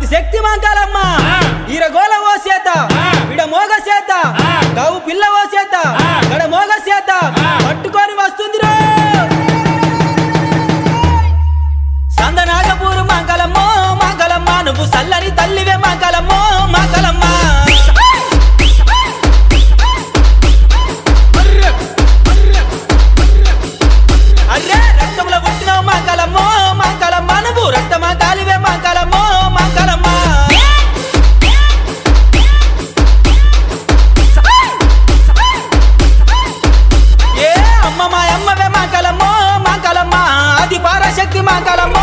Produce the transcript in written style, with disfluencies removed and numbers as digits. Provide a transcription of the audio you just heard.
అది శక్తి మాంకాలమ్మ ఈరగోల ఓ చేత విడ మోగ చేత గవు పిల్ల ఓ చేత గడ మోగ చేత పట్టుకొని వస్తుంది రో సందనాగపూరు మాంకాలమ్మో మాంకాలమ్మ నువ్వు సల్లని తల్లివే మాంకాలమ్మో మాంకాలమ్మ అరే రక్తంలో పుట్టినావు మాంకాలమ్మో మాంకాలమ్మ నువ్వు రక్తమా కాలివే మాంకాలమ్మో మాంకాలమ్మ ఏ అమ్మ మా అమ్మవే మాంకాలమ్మో మాంకాలమ్మ ఆది పరాశక్తి మాంకాలమ్మ